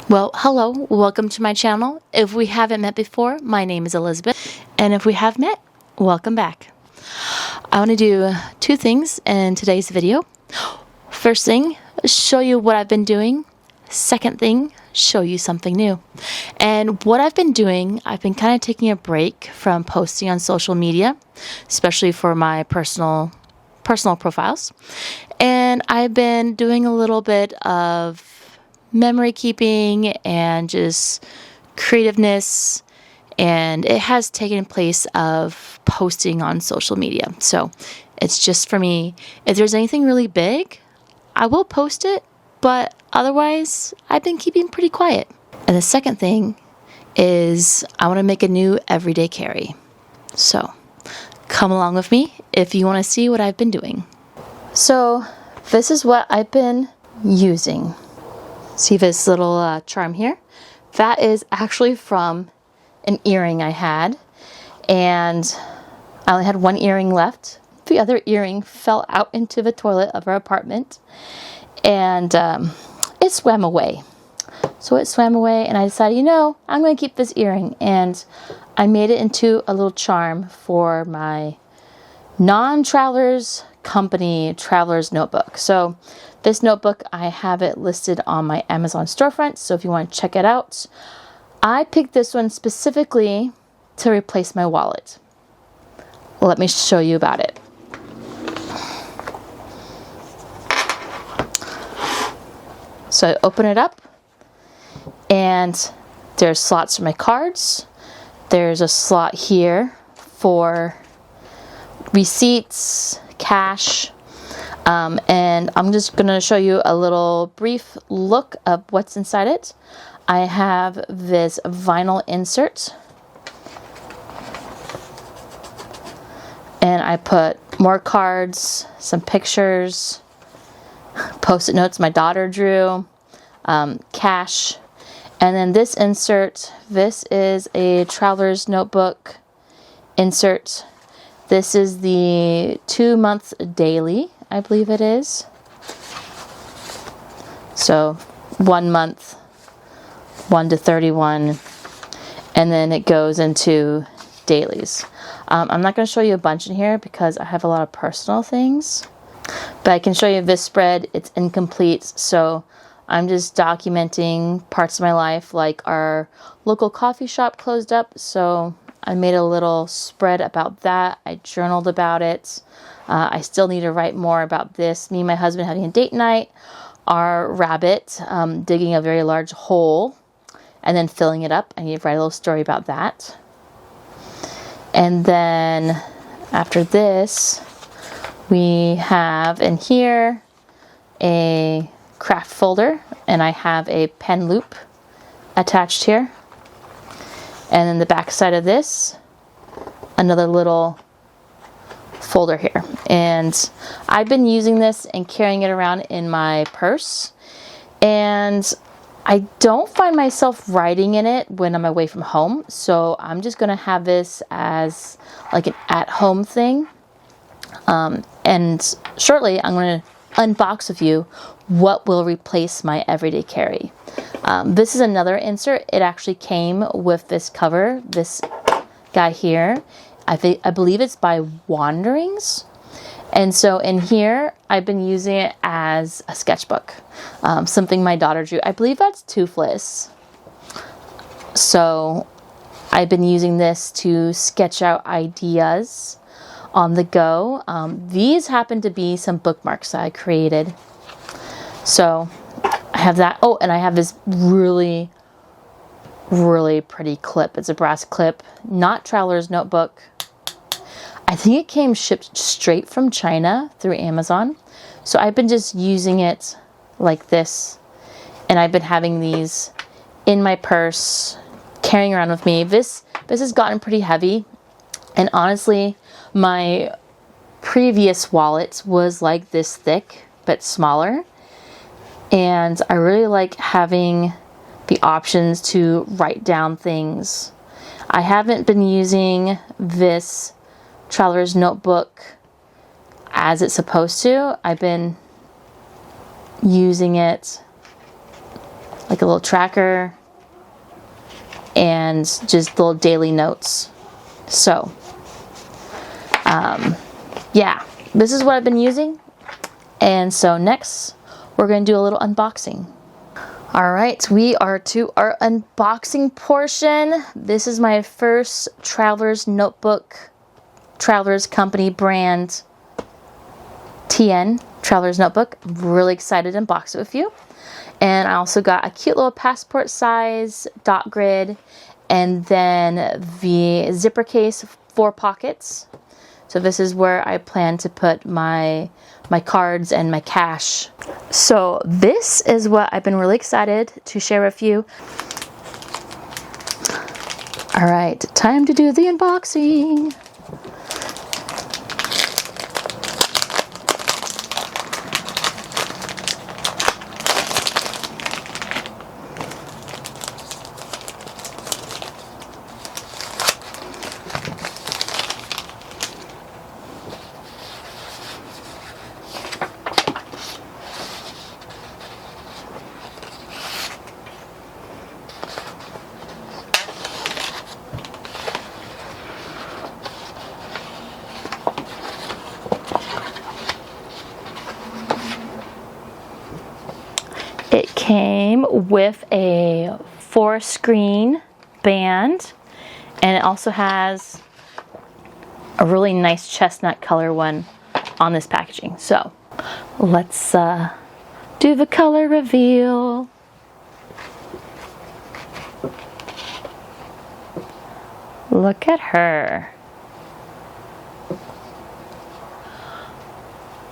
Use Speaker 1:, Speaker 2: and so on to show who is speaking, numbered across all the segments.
Speaker 1: Well, hello, welcome to my channel. If we haven't met before, my name is Elizabeth, and if we have met, welcome back. I want to do two things in today's video. First thing, show you what I've been doing. Second thing, show you something new. And what I've been doing, I've been kind of taking a break from posting on social media, especially for my personal profiles. And I've been doing a little bit of memory keeping and just creativeness, and it has taken place of posting on social media. So it's just for me. If there's anything really big, I will post it, but otherwise I've been keeping pretty quiet. And the second thing is I want to make a new everyday carry. So come along with me if you want to see what I've been doing. So this is what I've been using. See this little charm here? That is actually from an earring I had, and I only had one earring left. The other earring fell out into the toilet of our apartment, and it swam away. So it swam away, and I decided, I'm going to keep this earring, and I made it into a little charm for my non-traveler's company traveler's notebook. So this notebook, I have it listed on my Amazon storefront, so if you want to check it out. I picked this one specifically to replace my wallet. Let me show you about it. So I open it up, and there's slots for my cards. There's a slot here for receipts, cash, and I'm just going to show you a little brief look of what's inside it. I have this vinyl insert, and I put more cards, some pictures, post-it notes my daughter drew, cash, and then this insert. This is a traveler's notebook insert. This is the 2-month daily, I believe it is. So 1 month, 1 to 31, and then it goes into dailies. I'm not going to show you a bunch in here because I have a lot of personal things, but I can show you this spread. It's incomplete, so I'm just documenting parts of my life, like our local coffee shop closed up, so I made a little spread about that. I journaled about it. I still need to write more about this. Me and my husband having a date night. Our rabbit digging a very large hole and then filling it up. I need to write a little story about that. And then after this, we have in here a craft folder, and I have a pen loop attached here. And then the back side of this, another little folder here. And I've been using this and carrying it around in my purse. And I don't find myself writing in it when I'm away from home. So I'm just going to have this as like an at-home thing. And shortly I'm going to unbox with you what will replace my everyday carry. This is another insert. It actually came with this cover, this guy here. I believe it's by Wanderings. And so in here, I've been using it as a sketchbook. Something my daughter drew. I believe that's Toothless. So I've been using this to sketch out ideas on the go. These happen to be some bookmarks that I created. So I have that. Oh, and I have this really, really pretty clip. It's a brass clip, not Traveler's Notebook. I think it came shipped straight from China through Amazon. So I've been just using it like this. And I've been having these in my purse, carrying around with me. This has gotten pretty heavy. And honestly, my previous wallet was like this thick, but smaller. And I really like having the options to write down things. I haven't been using this Traveler's Notebook as it's supposed to. I've been using it like a little tracker and just little daily notes. So, yeah, this is what I've been using. And so next, we're going to do a little unboxing. All right, we are to our unboxing portion. This is my first Traveler's Notebook, Traveler's Company brand TN, Traveler's Notebook. I'm really excited to unbox it with you. And I also got a cute little passport size dot grid, and then the zipper case, 4 pockets. So this is where I plan to put my cards and my cash. So this is what I've been really excited to share with you. All right, time to do the unboxing. It came with a 4-screen band, and it also has a really nice chestnut color one on this packaging. So let's do the color reveal. Look at her.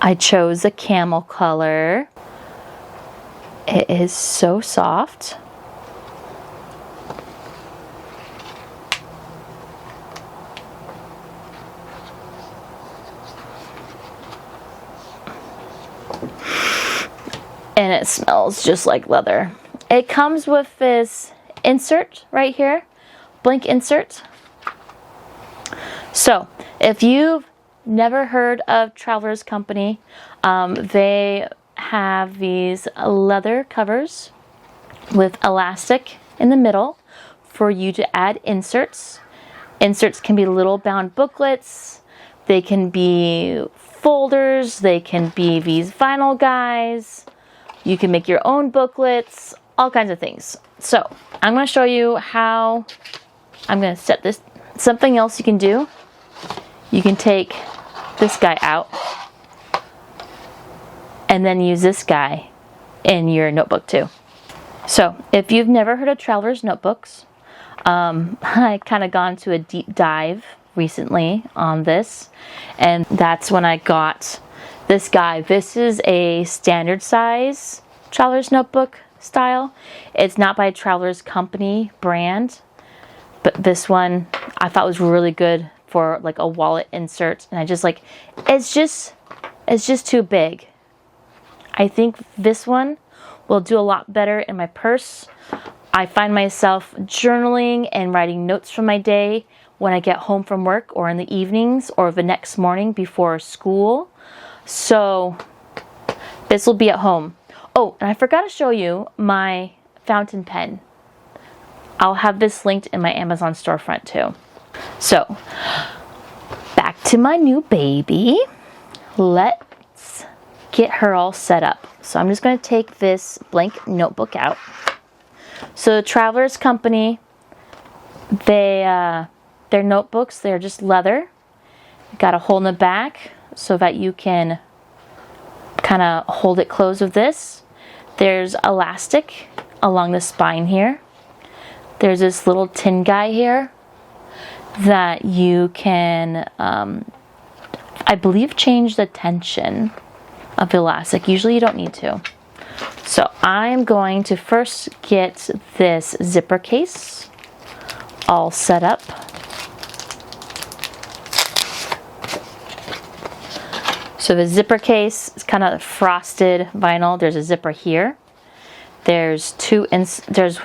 Speaker 1: I chose a camel color. It is so soft. And it smells just like leather. It comes with this insert right here, blank insert. So if you've never heard of Traveler's Company, they have these leather covers with elastic in the middle for you to add inserts. Inserts can be little bound booklets, they can be folders, they can be these vinyl guys, you can make your own booklets, all kinds of things. So I'm going to show you how I'm going to set this. Something else you can do, you can take this guy out and then use this guy in your notebook too. So if you've never heard of Traveler's Notebooks, I kind of gone to a deep dive recently on this, and that's when I got this guy. This is a standard size Traveler's Notebook style. It's not by Traveler's Company brand, but this one I thought was really good for like a wallet insert, and I just like, it's just too big. I think this one will do a lot better in my purse. I find myself journaling and writing notes from my day when I get home from work or in the evenings or the next morning before school. So this will be at home. Oh, and I forgot to show you my fountain pen. I'll have this linked in my Amazon storefront too. So back to my new baby. Let's get her all set up. So I'm just going to take this blank notebook out. So Traveler's Company, their notebooks, they're just leather. Got a hole in the back so that you can kind of hold it closed with this. There's elastic along the spine here. There's this little tin guy here that you can, I believe, change the tension of the elastic. Usually you don't need to. So I'm going to first get this zipper case all set up. So the zipper case is kind of frosted vinyl. There's a zipper here. There's there's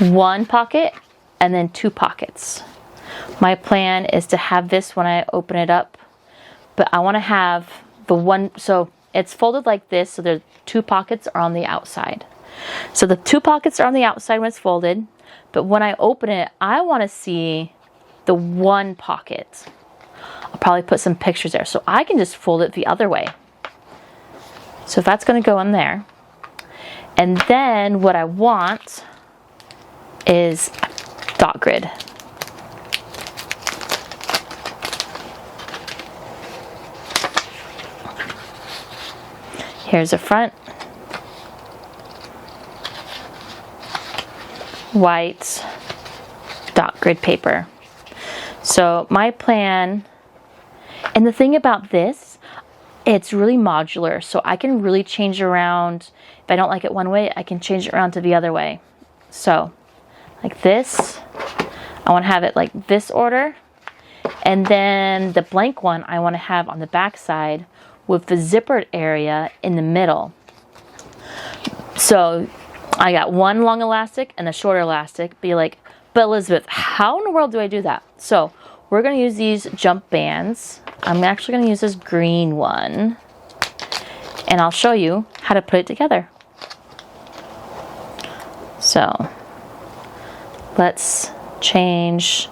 Speaker 1: one pocket and then 2 pockets. My plan is to have this when I open it up, but I want to have the one, so it's folded like this, so the 2 pockets are on the outside. So the 2 pockets are on the outside when it's folded, but when I open it, I want to see the 1 pocket. I'll probably put some pictures there, so I can just fold it the other way. So that's going to go in there. And then what I want is dot grid. Here's the front. White dot grid paper. So my plan, and the thing about this, it's really modular, so I can really change around. If I don't like it one way, I can change it around to the other way. So like this, I want to have it like this order, and then the blank one I want to have on the back side with the zippered area in the middle. So I got one long elastic and a shorter elastic. Be like, but Elizabeth, how in the world do I do that? So we're going to use these jump bands. I'm actually going to use this green one, and I'll show you how to put it together. So let's change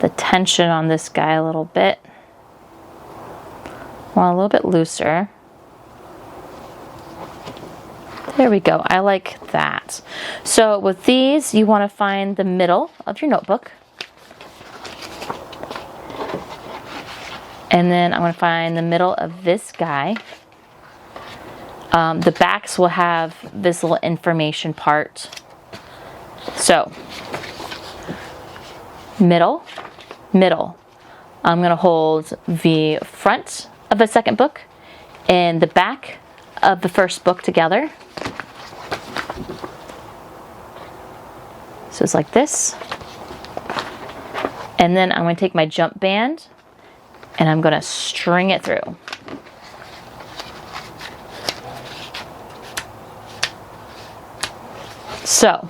Speaker 1: the tension on this guy a little bit. Well, a little bit looser. There we go. I like that. So with these, you want to find the middle of your notebook. And then I'm going to find the middle of this guy. The backs will have this little information part. So, middle, middle. I'm going to hold the front of the second book and the back of the first book together. So it's like this. And then I'm going to take my jump band and I'm going to string it through. So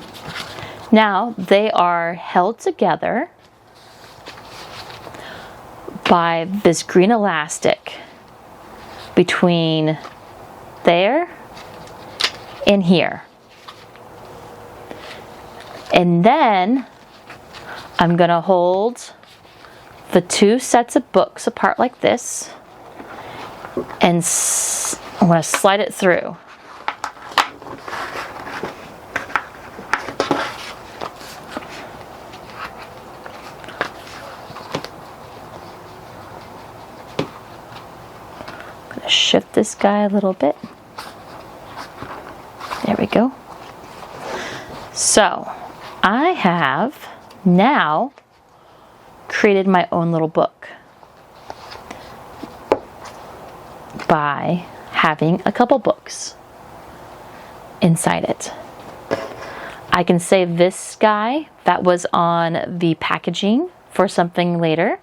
Speaker 1: now they are held together by this green elastic between there and here. And then I'm going to hold the 2 sets of books apart like this, and I'm going to slide it through. I'm going to shift this guy a little bit. There we go. So I have now created my own little book by having a couple books inside it. I can save this guy that was on the packaging for something later.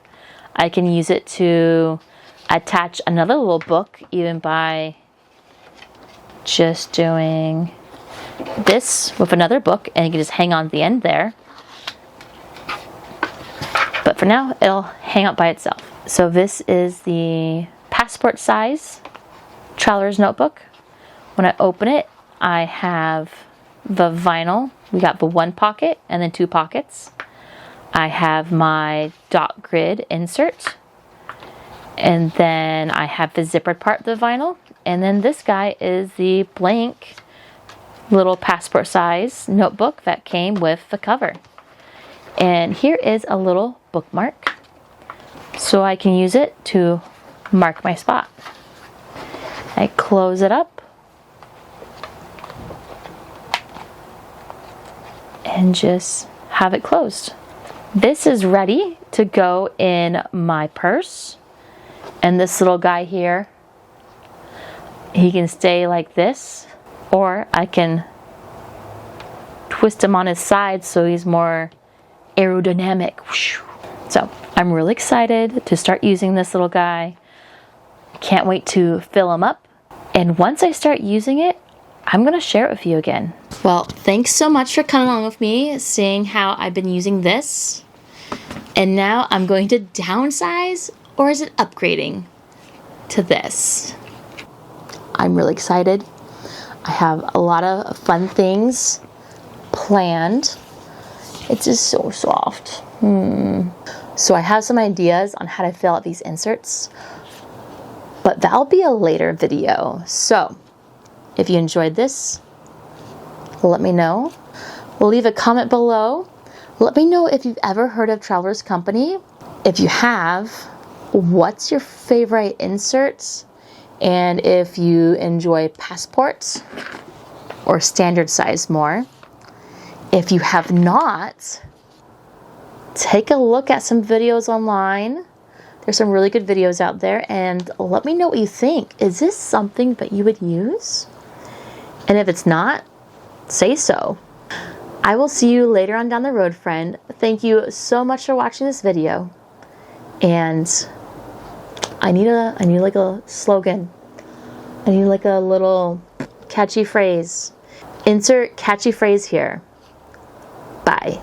Speaker 1: I can use it to attach another little book, even by just doing this with another book, and you can just hang on the end there. But for now, it'll hang out by itself. So this is the passport size traveler's notebook. When I open it, I have the vinyl. We got the 1 pocket and then 2 pockets. I have my dot grid insert. And then I have the zippered part of the vinyl. And then this guy is the blank little passport size notebook that came with the cover. And here is a little bookmark, so I can use it to mark my spot. I close it up and just have it closed. This is ready to go in my purse, and this little guy here, he can stay like this, or I can twist him on his side so he's more aerodynamic. So I'm really excited to start using this little guy. Can't wait to fill him up. And once I start using it, I'm going to share it with you again. Well, thanks so much for coming along with me, seeing how I've been using this. And now I'm going to downsize, or is it upgrading to this? I'm really excited. I have a lot of fun things planned. It's just so soft. So I have some ideas on how to fill out these inserts, but that'll be a later video. So if you enjoyed this, let me know. Leave a comment below. Let me know if you've ever heard of Traveler's Company. If you have, what's your favorite inserts? And if you enjoy passports or standard size more. If you have not, take a look at some videos online. There's some really good videos out there, and let me know what you think. Is this something that you would use? And if it's not, say so. I will see you later on down the road, friend. Thank you so much for watching this video. And I need like a slogan. I need like a little catchy phrase. Insert catchy phrase here. Bye.